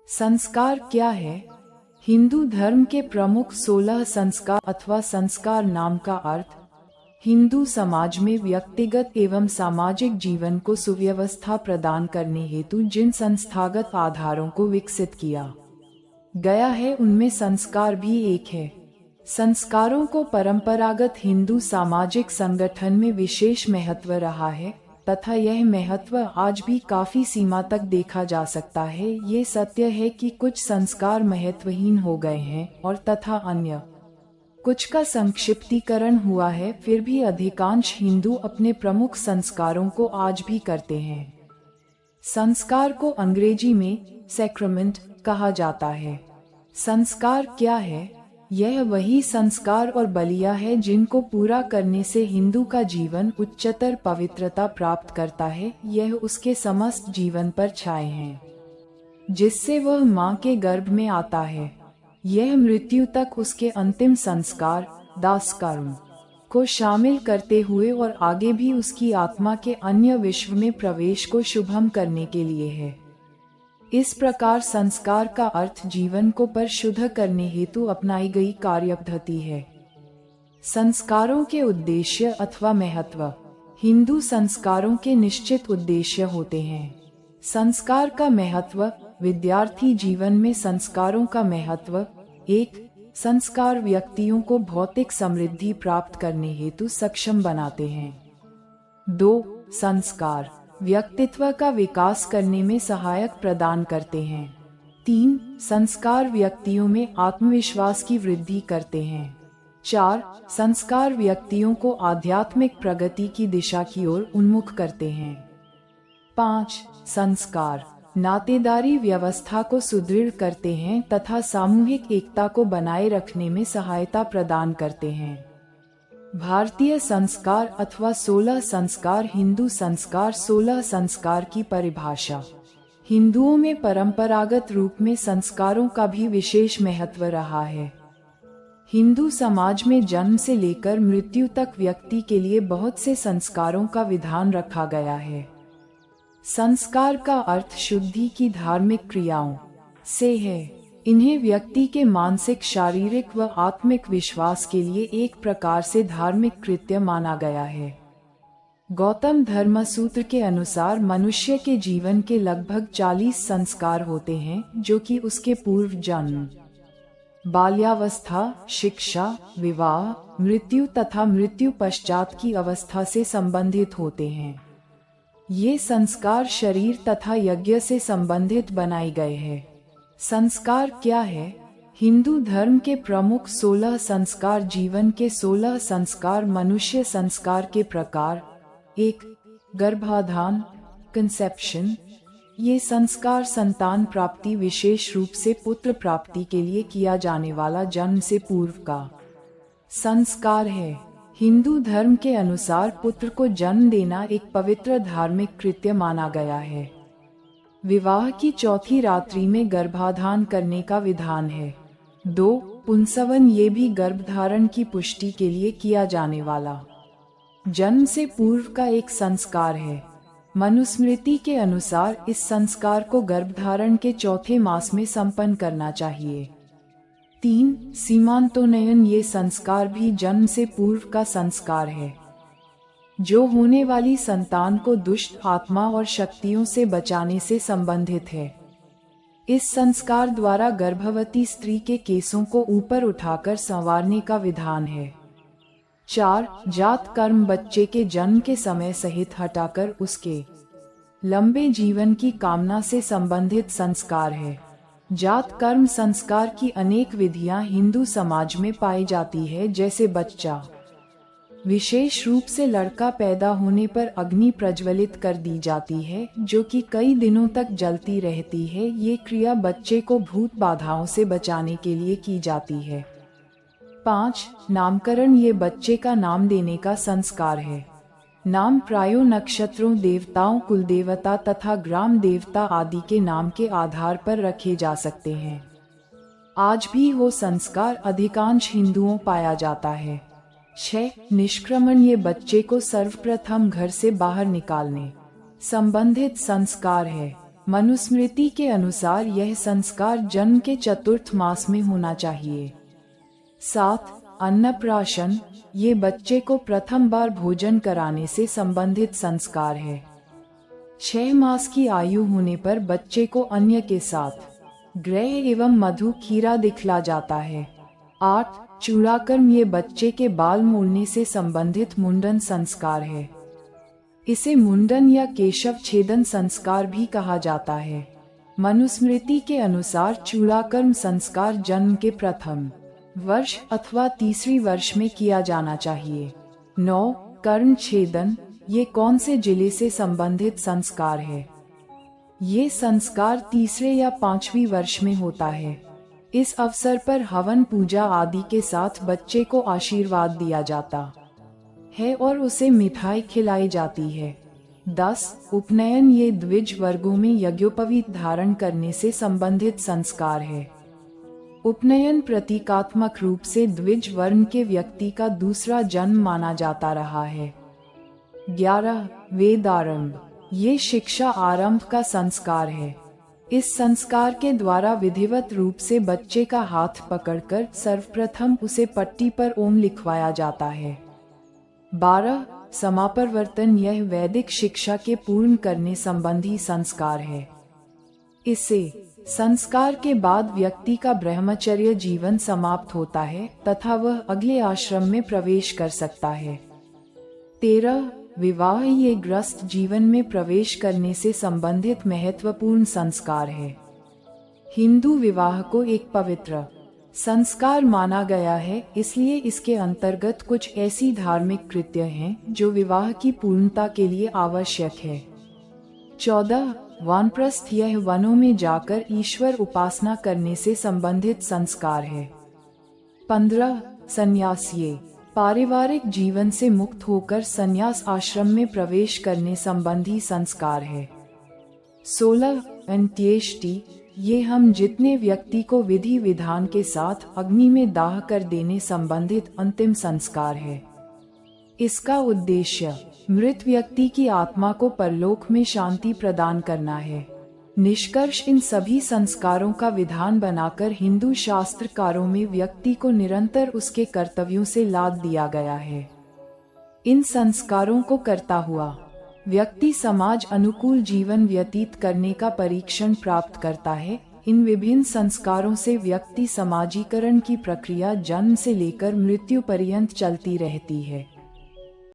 संस्कार क्या है? हिंदू धर्म के प्रमुख 16 संस्कार अथवा संस्कार नाम का अर्थ हिंदू समाज में व्यक्तिगत एवं सामाजिक जीवन को सुव्यवस्था प्रदान करने हेतु जिन संस्थागत आधारों को विकसित किया गया है उनमें संस्कार भी एक है। संस्कारों को परंपरागत हिंदू सामाजिक संगठन में विशेष महत्व रहा है तथा यह महत्व आज भी काफी सीमा तक देखा जा सकता है। ये सत्य है कि कुछ संस्कार महत्वहीन हो गए हैं और तथा अन्य कुछ का संक्षिप्तीकरण हुआ है, फिर भी अधिकांश हिंदू अपने प्रमुख संस्कारों को आज भी करते हैं। संस्कार को अंग्रेजी में सैक्रमेंट कहा जाता है। संस्कार क्या है? यह वही संस्कार और बलियां है जिनको पूरा करने से हिंदू का जीवन उच्चतर पवित्रता प्राप्त करता है। यह उसके समस्त जीवन पर छाए हैं, जिससे वह माँ के गर्भ में आता है। यह मृत्यु तक उसके अंतिम संस्कार दासकर्म को शामिल करते हुए और आगे भी उसकी आत्मा के अन्य विश्व में प्रवेश को शुभम करने के लिए है। इस प्रकार संस्कार का अर्थ जीवन को परिशुद्ध करने हेतु अपनाई गई कार्यपद्धति है। संस्कारों के उद्देश्य अथवा महत्व। हिंदू संस्कारों के निश्चित उद्देश्य होते हैं। संस्कार का महत्व। विद्यार्थी जीवन में संस्कारों का महत्व। 1. संस्कार व्यक्तियों को भौतिक समृद्धि प्राप्त करने हेतु सक्षम बनाते हैं। 2. संस्कार व्यक्तित्व का विकास करने में सहायक प्रदान करते हैं। 3. संस्कार व्यक्तियों में आत्मविश्वास की वृद्धि करते हैं। 4. संस्कार व्यक्तियों को आध्यात्मिक प्रगति की दिशा की ओर उन्मुख करते हैं। 5. संस्कार नातेदारी व्यवस्था को सुदृढ़ करते हैं तथा सामूहिक एकता को बनाए रखने में सहायता प्रदान करते हैं। भारतीय संस्कार अथवा 16 संस्कार। हिंदू संस्कार 16 संस्कार की परिभाषा। हिंदुओं में परंपरागत रूप में संस्कारों का भी विशेष महत्व रहा है। हिंदू समाज में जन्म से लेकर मृत्यु तक व्यक्ति के लिए बहुत से संस्कारों का विधान रखा गया है। संस्कार का अर्थ शुद्धि की धार्मिक क्रियाओं से है। इन्हें व्यक्ति के मानसिक, शारीरिक व आत्मिक विश्वास के लिए एक प्रकार से धार्मिक कृत्य माना गया है। गौतम धर्मसूत्र के अनुसार मनुष्य के जीवन के लगभग 40 संस्कार होते हैं, जो कि उसके पूर्व जन्म, बाल्यावस्था, शिक्षा, विवाह, मृत्यु तथा मृत्यु पश्चात की अवस्था से संबंधित होते हैं। ये संस्कार शरीर तथा यज्ञ से संबंधित बनाए गए हैं। संस्कार क्या है? हिंदू धर्म के प्रमुख 16 संस्कार। जीवन के 16 संस्कार। मनुष्य संस्कार के प्रकार। 1. गर्भाधान कंसेप्शन। ये संस्कार संतान प्राप्ति, विशेष रूप से पुत्र प्राप्ति के लिए किया जाने वाला जन्म से पूर्व का संस्कार है। हिंदू धर्म के अनुसार पुत्र को जन्म देना एक पवित्र धार्मिक कृत्य माना गया है। विवाह की चौथी रात्रि में गर्भाधान करने का विधान है। 2. पुंसवन। ये भी गर्भधारण की पुष्टि के लिए किया जाने वाला जन्म से पूर्व का एक संस्कार है। मनुस्मृति के अनुसार इस संस्कार को गर्भधारण के चौथे मास में संपन्न करना चाहिए। 3. सीमांतोन्नयन। ये संस्कार भी जन्म से पूर्व का संस्कार है, जो होने वाली संतान को दुष्ट आत्मा और शक्तियों से बचाने से संबंधित है। इस संस्कार द्वारा गर्भवती स्त्री के केसों को ऊपर उठाकर संवारने का विधान है। 4. जात कर्म। बच्चे के जन्म के समय सहित हटाकर उसके लंबे जीवन की कामना से संबंधित संस्कार है। जात कर्म संस्कार की अनेक विधियां हिंदू समाज में पाई जाती है, जैसे बच्चा, विशेष रूप से लड़का पैदा होने पर अग्नि प्रज्वलित कर दी जाती है, जो कि कई दिनों तक जलती रहती है। ये क्रिया बच्चे को भूत बाधाओं से बचाने के लिए की जाती है। 5. नामकरण। ये बच्चे का नाम देने का संस्कार है। नाम प्रायो नक्षत्रों, देवताओं, कुलदेवता तथा ग्राम देवता आदि के नाम के आधार पर रखे जा सकते हैं। आज भी वो संस्कार अधिकांश हिंदुओं पाया जाता है। 6. निष्क्रमण। ये बच्चे को सर्वप्रथम घर से बाहर निकालने संबंधित संस्कार है। मनुस्मृति के अनुसार यह संस्कार जन्म के चतुर्थ मास में होना चाहिए। 7. अन्नप्राशन, ये बच्चे को प्रथम बार भोजन कराने से संबंधित संस्कार है। 6 मास की आयु होने पर बच्चे को अन्न के साथ ग्रह एवं मधु खीरा दिखला जाता है। 8. चूड़ाकर्म, ये बच्चे के बाल मोड़ने से संबंधित मुंडन संस्कार है। इसे मुंडन या केशव छेदन संस्कार भी कहा जाता है। मनुस्मृति के अनुसार चूड़ाकर्म संस्कार जन्म के प्रथम वर्ष अथवा तीसरी वर्ष में किया जाना चाहिए। 9. कर्ण छेदन, ये कौन से जिले से संबंधित संस्कार है? ये संस्कार तीसरे या 5वीं वर्ष में होता है। इस अवसर पर हवन पूजा आदि के साथ बच्चे को आशीर्वाद दिया जाता है और उसे मिठाई खिलाई जाती है। 10. उपनयन, ये द्विज वर्गों में यज्ञोपवीत धारण करने से संबंधित संस्कार है। उपनयन प्रतीकात्मक रूप से द्विज वर्ण के व्यक्ति का दूसरा जन्म माना जाता रहा है। 11. वेदारंभ, ये शिक्षा आरंभ का संस्कार है। इस संस्कार के द्वारा विधिवत रूप से बच्चे का हाथ पकड़कर सर्वप्रथम उसे पट्टी पर ओम लिखवाया जाता है। 12. समापरिवर्तन, यह वैदिक शिक्षा के पूर्ण करने संबंधी संस्कार है। इससे संस्कार के बाद व्यक्ति का ब्रह्मचर्य जीवन समाप्त होता है तथा वह अगले आश्रम में प्रवेश कर सकता है। 13. विवाह, ये गृहस्थ जीवन में प्रवेश करने से संबंधित महत्वपूर्ण संस्कार है। हिंदू विवाह को एक पवित्र संस्कार माना गया है, इसलिए इसके अंतर्गत कुछ ऐसी धार्मिक कृत्य हैं जो विवाह की पूर्णता के लिए आवश्यक है। 14. वानप्रस्थ, यह वनों में जाकर ईश्वर उपासना करने से संबंधित संस्कार है। 15. संन्यास, ये पारिवारिक जीवन से मुक्त होकर संन्यास आश्रम में प्रवेश करने संबंधी संस्कार है। 16. अंत्येष्टि, ये हम जितने व्यक्ति को विधि विधान के साथ अग्नि में दाह कर देने संबंधित अंतिम संस्कार है। इसका उद्देश्य मृत व्यक्ति की आत्मा को परलोक में शांति प्रदान करना है। निष्कर्ष, इन सभी संस्कारों का विधान बनाकर हिंदू शास्त्रकारों में व्यक्ति को निरंतर उसके कर्तव्यों से लाद दिया गया है। इन संस्कारों को करता हुआ व्यक्ति समाज अनुकूल जीवन व्यतीत करने का परीक्षण प्राप्त करता है। इन विभिन्न संस्कारों से व्यक्ति समाजीकरण की प्रक्रिया जन्म से लेकर मृत्यु पर्यंत चलती रहती है।